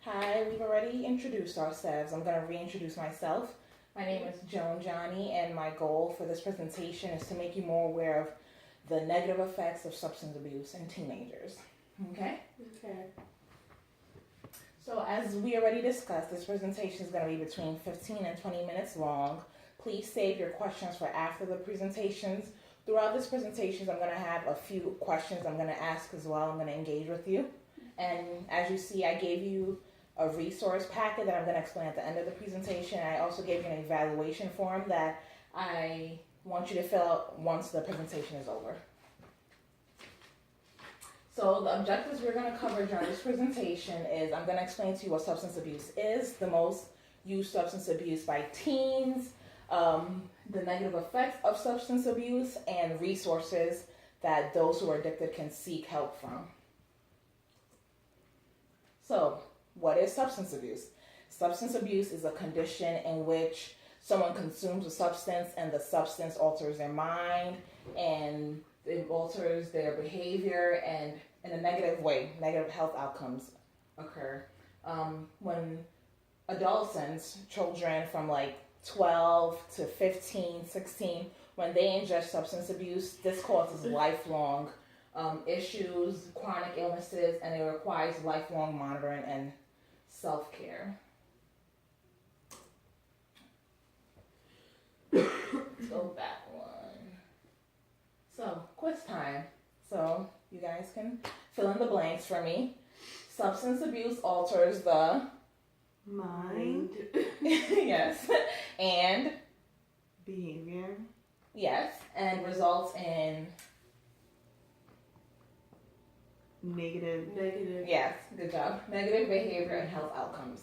Hi, we've already introduced ourselves. I'm going to reintroduce myself. My name is Joan Johnny, and my goal for this presentation is to make you more aware of the negative effects of substance abuse in teenagers. Okay? Okay. So, as we already discussed, this presentation is going to be between 15 and 20 minutes long. Please save your questions for after the presentations. Throughout this presentation, I'm going to have a few questions I'm going to ask as well. I'm going to engage with you. And as you see, I gave you a resource packet that I'm going to explain at the end of the presentation. I also gave you an evaluation form that I want you to fill out once the presentation is over. So the objectives we're going to cover during this presentation is I'm going to explain to you what substance abuse is, the most used substance abuse by teens, the negative effects of substance abuse, and resources that those who are addicted can seek help from. So, what is substance abuse? Substance abuse is a condition in which someone consumes a substance and the substance alters their mind and it alters their behavior, and in a negative way, negative health outcomes occur. When adolescents, children from like 12 to 15, 16, when they ingest substance abuse, this causes lifelong issues, chronic illnesses, and it requires lifelong monitoring and self-care. Let's go back one. So, quiz time. So, you guys can fill in the blanks for me. Substance abuse alters the Mind. yes, and Behavior. yes, and results in Negative. yes, good job. Negative behavior and health outcomes.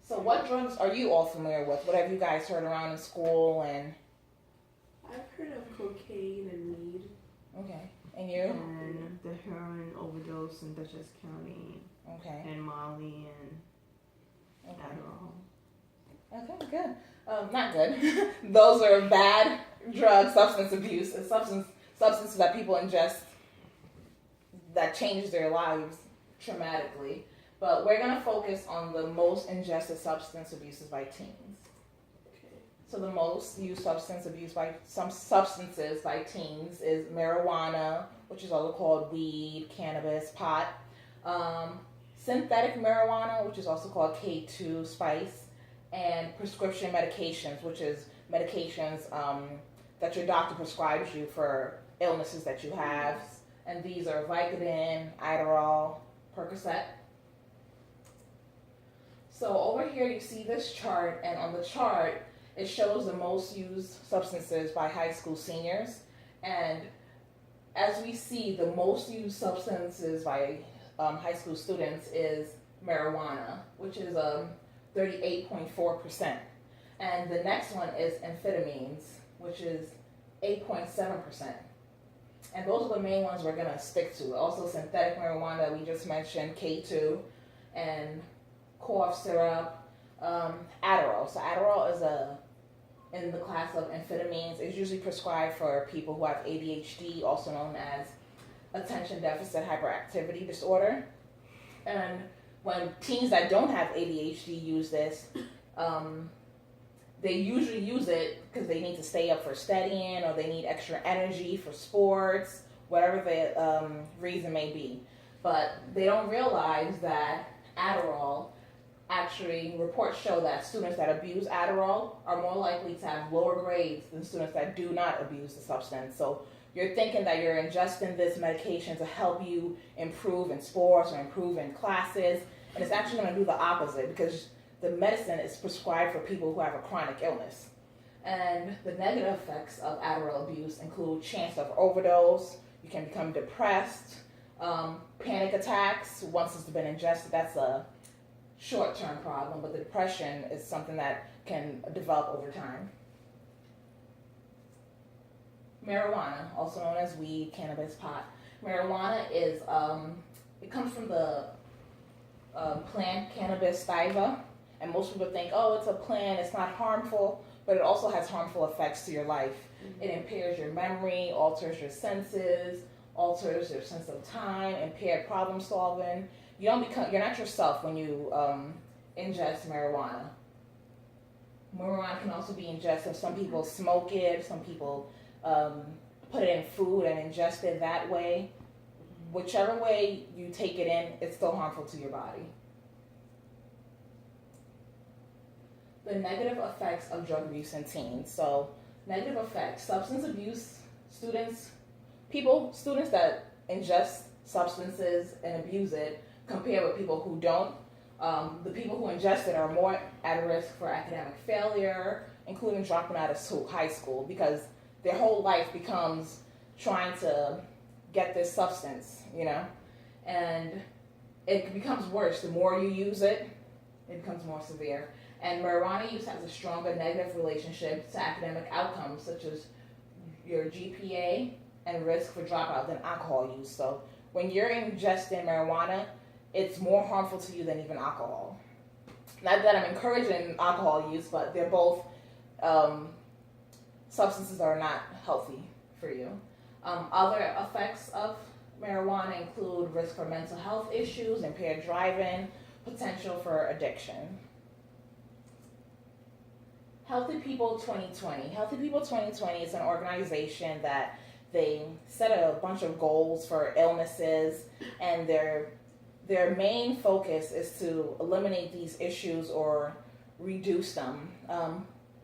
So what drugs are you all familiar with? What have you guys heard around in school and I've heard of cocaine and weed. okay. And you? And the heroin overdose in Dutchess County. Okay. And Molly and Okay. Adderall. Okay, good. Not good. Those are bad drugs, substance abuse, and substances that people ingest that change their lives traumatically. But we're going to focus on the most ingested substance abuses by teens. Okay. So the most used substance abuse by some substances by teens is marijuana, which is also called weed, cannabis, pot, synthetic marijuana, which is also called K2, spice, and prescription medications, which is medications that your doctor prescribes you for illnesses that you have. And these are Vicodin, Adderall, Percocet. So over here you see this chart, and on the chart it shows the most used substances by high school seniors. And as we see, the most used substances by high school students is marijuana, which is 38.4%. And the next one is amphetamines, which is 8.7%. And those are the main ones we're going to stick to. Also synthetic marijuana, we just mentioned, K2, and cough syrup, Adderall. So Adderall is in the class of amphetamines. It's usually prescribed for people who have ADHD, also known as attention deficit hyperactivity disorder. And when teens that don't have ADHD use this, they usually use it because they need to stay up for studying or they need extra energy for sports, whatever the reason may be. But they don't realize that Adderall, actually, reports show that students that abuse Adderall are more likely to have lower grades than students that do not abuse the substance. So you're thinking that you're ingesting this medication to help you improve in sports or improve in classes, and it's actually going to do the opposite because the medicine is prescribed for people who have a chronic illness. And the negative effects of Adderall abuse include chance of overdose, you can become depressed, panic attacks once it's been ingested. That's a short-term problem, but the depression is something that can develop over time. Marijuana, also known as weed, cannabis, pot. Marijuana is, it comes from the plant Cannabis sativa, and most people think, oh, it's a plant, it's not harmful, but it also has harmful effects to your life. It impairs your memory, alters your senses, alters your sense of time, impaired problem solving. You're not yourself when you ingest marijuana. Marijuana can also be ingested. Some people smoke it. Some people put it in food and ingest it that way. Whichever way you take it in, it's still harmful to your body. The negative effects of drug abuse in teens. So, negative effects: substance abuse. Students that ingest substances and abuse it, compared with people who don't. The people who ingest it are more at risk for academic failure, including dropping out of high school, because their whole life becomes trying to get this substance, and it becomes worse. The more you use it, it becomes more severe. And marijuana use has a stronger negative relationship to academic outcomes, such as your GPA and risk for dropout, than alcohol use. So when you're ingesting marijuana, it's more harmful to you than even alcohol. Not that I'm encouraging alcohol use, but they're both substances that are not healthy for you. Other effects of marijuana include risk for mental health issues, impaired driving, potential for addiction. Healthy People 2020. Healthy People 2020 is an organization that they set a bunch of goals for illnesses, and their main focus is to eliminate these issues or reduce them.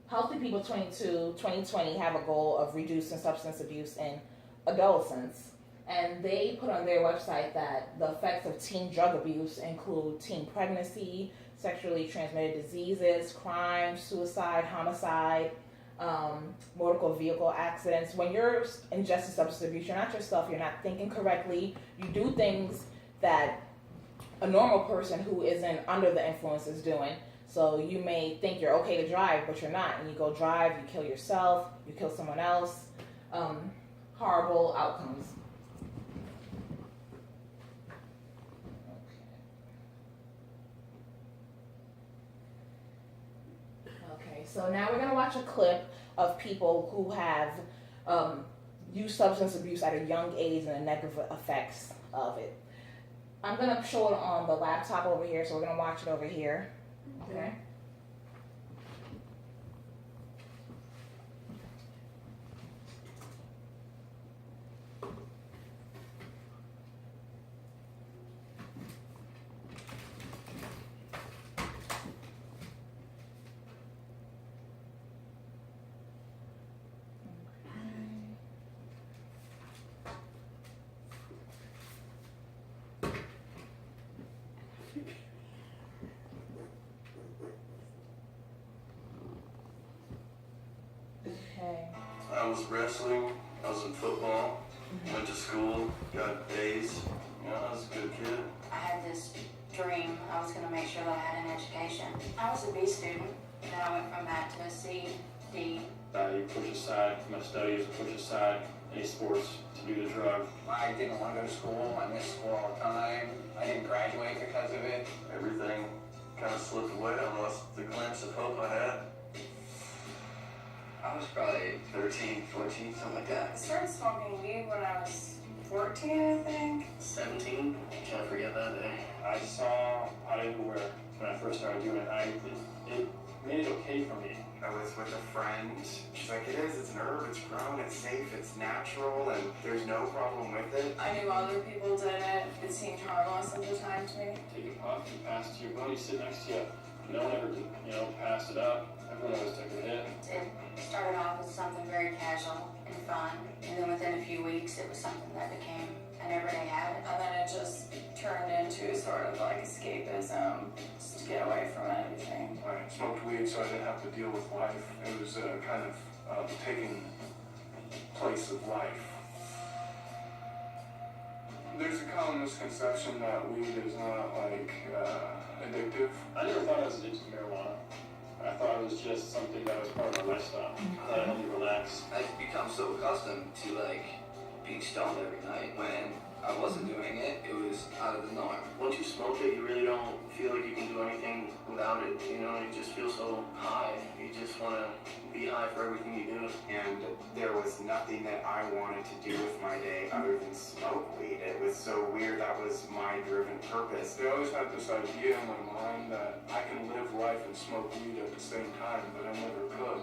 Healthy People 2020 have a goal of reducing substance abuse in adolescents, and they put on their website that the effects of teen drug abuse include teen pregnancy, sexually transmitted diseases, crime, suicide, homicide, motor vehicle accidents. When you're ingesting substance abuse, you're not yourself, you're not thinking correctly, you do things that a normal person who isn't under the influence is doing. So you may think you're okay to drive, but you're not, and you go drive, you kill yourself, you kill someone else. Horrible outcomes. Okay, so now we're going to watch a clip of people who have used substance abuse at a young age and the negative effects of it. I'm going to show it on the laptop over here, so we're going to watch it over here. Okay? Okay. I was wrestling, I was in football, went to school, got A's. I was a good kid. I had this dream. I was going to make sure that I had an education. I was a B student, and then I went from that to a C, D. You push aside my studies, push aside any sports to do the drug. I didn't want to go to school. I missed school all the time. I didn't graduate because of it. Everything kind of slipped away. I lost the glimpse of hope I had. I was probably 13, 14, something like I that. started smoking weed when I was 14, I think. 17? Can't forget that day. I saw out everywhere when I first started doing it. It made it okay for me. I was with a friend. She's like, it's an herb, it's grown, it's safe, it's natural, and there's no problem with it. I knew other people did it. It seemed harmless at the time to me. Take a puff, you pass it to your buddy sitting next to you. No one ever, passed it up. Everyone always took a hit. It started off as something very casual and fun, and then within a few weeks, it was something that became an everyday habit. And then it just turned into sort of like escapism, just to get away from everything. I smoked weed so I didn't have to deal with life. It was kind of taking place of life. There's a common misconception that weed is not addictive. I never thought I was addicted to marijuana. I thought it was just something that was part of my lifestyle. That helped me relax. I've become so accustomed to being stoned every night. When I wasn't doing it, it was was out of the norm. Once you smoke it, you really don't feel like you can do anything without it. You know, you just feel so high. You just want to be high for everything you do. And there was nothing that I wanted to do with my day other than smoke weed. It was so weird. That was my driven purpose. I always had this idea in my mind that I can live life and smoke weed at the same time, but I never could.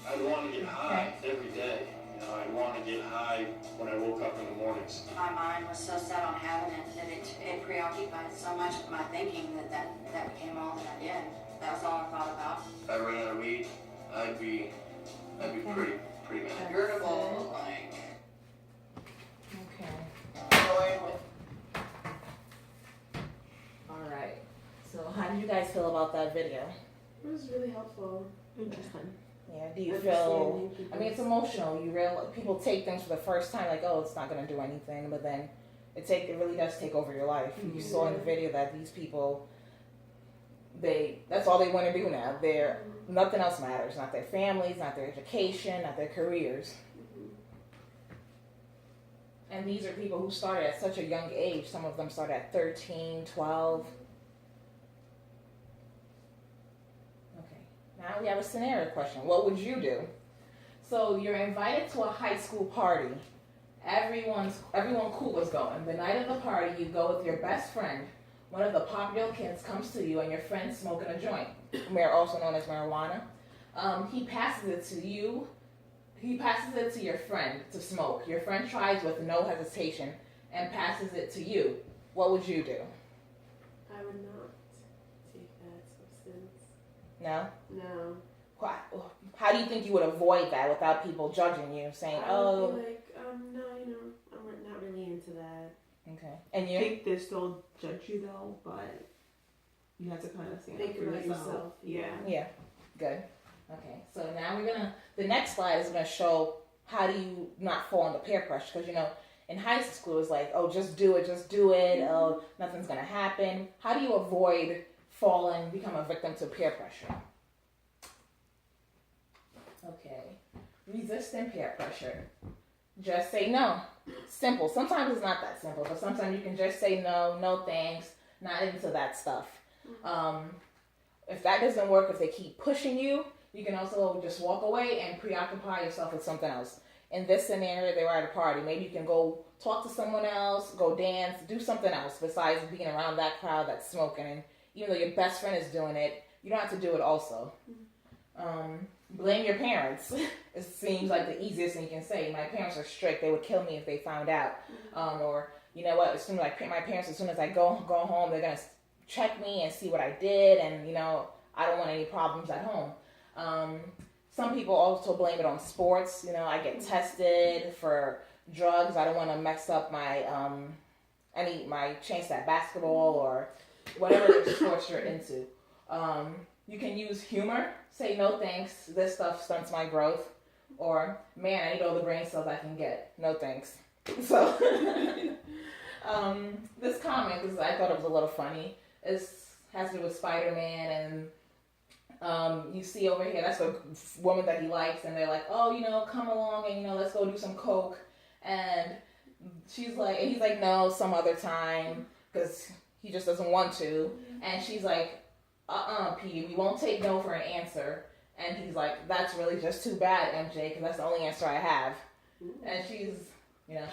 I'd want to get high every day. You know, I'd want to get high when I woke up in the mornings. My mind was so set on having it that it preoccupied so much of my thinking that became all that I did. That was all I thought about. If I ran out of weed, I'd be pretty mad. Irritable, like, Okay. annoyed with. All right. So how did you guys feel about that video? It was really helpful. Interesting. Yeah. Do you feel? Understanding I mean, it's emotional. People take things for the first time, like, oh, it's not gonna do anything, but then it really does take over your life. You saw in the video that these people, that's all they want to do now. Nothing else matters. Not their families, not their education, not their careers. And these are people who started at such a young age. Some of them started at 13, 12. Okay, now we have a scenario question. What would you do? So you're invited to a high school party. Everyone cool is going. The night of the party, you go with your best friend. One of the popular kids comes to you and your friend's smoking a joint, also known as marijuana. He passes it to you. He passes it to your friend to smoke. Your friend tries with no hesitation and passes it to you. What would you do? I would not take that substance. No? No. How do you think you would avoid that without people judging you, saying, I would be like, no, I'm not really into that. Okay. And I you? think they still judge you though, but you have to kind of stand up Think for about yourself. yourself. Yeah. Yeah. Good. Okay. So now the next slide is gonna show how do you not fall into peer pressure, because in high school it's like, oh, just do it, oh, nothing's gonna happen. How do you avoid become a victim to peer pressure? Okay. Resisting peer pressure. Just say no. Simple. Sometimes it's not that simple, but sometimes you can just say no thanks, not into that stuff. If that doesn't work, if they keep pushing you, you can also just walk away and preoccupy yourself with something else. In this scenario, they were at a party. Maybe you can go talk to someone else, go dance, do something else besides being around that crowd that's smoking. And even though your best friend is doing it, you don't have to do it also. Blame your parents. It seems like the easiest thing you can say. My parents are strict. They would kill me if they found out. Or, you know what, my parents, as soon as I go home, they're going to check me and see what I did. And, I don't want any problems at home. Some people also blame it on sports. I get tested for drugs. I don't want to mess up my my chance at basketball or whatever sports you're into. You can use humor. Say no thanks. This stuff stunts my growth. Or, man, I need all the brain cells I can get. No thanks. So this comment, because I thought it was a little funny, has to do with Spider-Man, and you see over here, that's a woman that he likes, and they're like, oh, come along and, let's go do some coke. And he's like, no, some other time, because he just doesn't want to. And she's like, P, we won't take no for an answer. And he's like, that's really just too bad, MJ, because that's the only answer I have. And she's,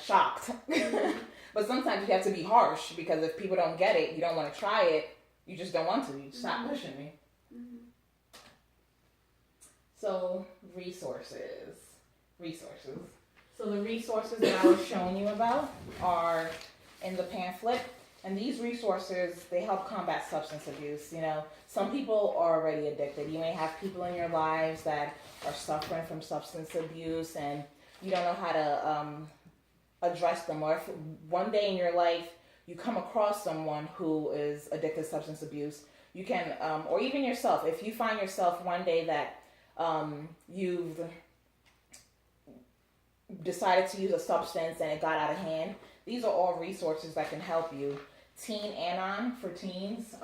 shocked. But sometimes you have to be harsh, because if people don't get it, you don't want to try it, you just don't want to. You stop pushing me. So, resources. So the resources that I was showing you about are in the pamphlet. And these resources, they help combat substance abuse. Some people are already addicted. You may have people in your lives that are suffering from substance abuse and you don't know how to address them. Or if one day in your life you come across someone who is addicted to substance abuse, you can, or even yourself, if you find yourself one day that you've decided to use a substance and it got out of hand, these are all resources that can help you. Teen Anon for teens.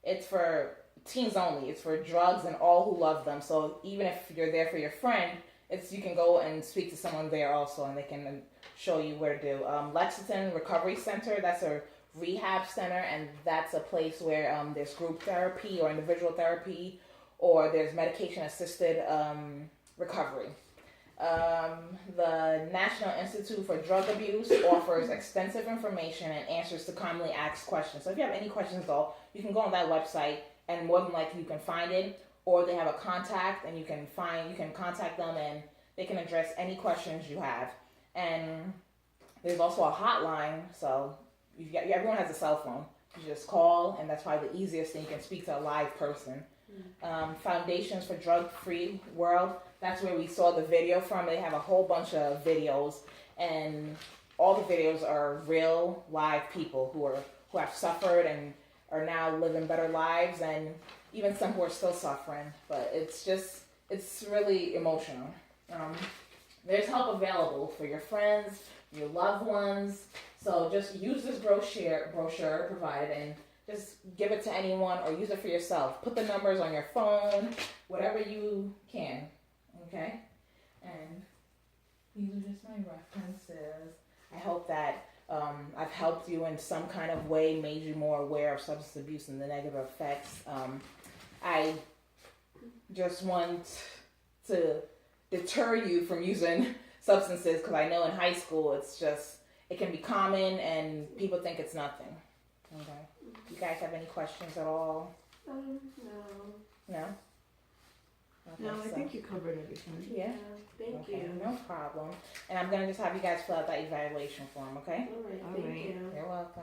It's for teens only. It's for drugs and all who love them. So even if you're there for your friend it's you can go and speak to someone there also, and they can show you where to do. Lexington Recovery Center, that's a rehab center, and that's a place where there's group therapy or individual therapy, or there's medication assisted recovery. The National Institute for Drug Abuse offers extensive information and answers to commonly asked questions. So if you have any questions though, you can go on that website, and more than likely you can find it, or they have a contact and you can contact them and they can address any questions you have. And there's also a hotline, so everyone has a cell phone. You just call, and that's probably the easiest thing. You can speak to a live person. Foundations for Drug Free World, that's where we saw the video from. They have a whole bunch of videos, and all the videos are real live people who have suffered and are now living better lives, and even some who are still suffering. But it's really emotional. There's help available for your friends, your loved ones. So just use this brochure provided and just give it to anyone, or use it for yourself. Put the numbers on your phone, whatever you can. Okay? And these are just my references. I hope that I've helped you in some kind of way, made you more aware of substance abuse and the negative effects. I just want to deter you from using substances, because I know in high school it can be common and people think it's nothing. Okay. You guys have any questions at all? No. No? Okay, No, I think you covered everything. Yeah. Thank Okay, you. no problem. And I'm going to just have you guys fill out that evaluation form, okay? All right. All Thank right. you. You're welcome.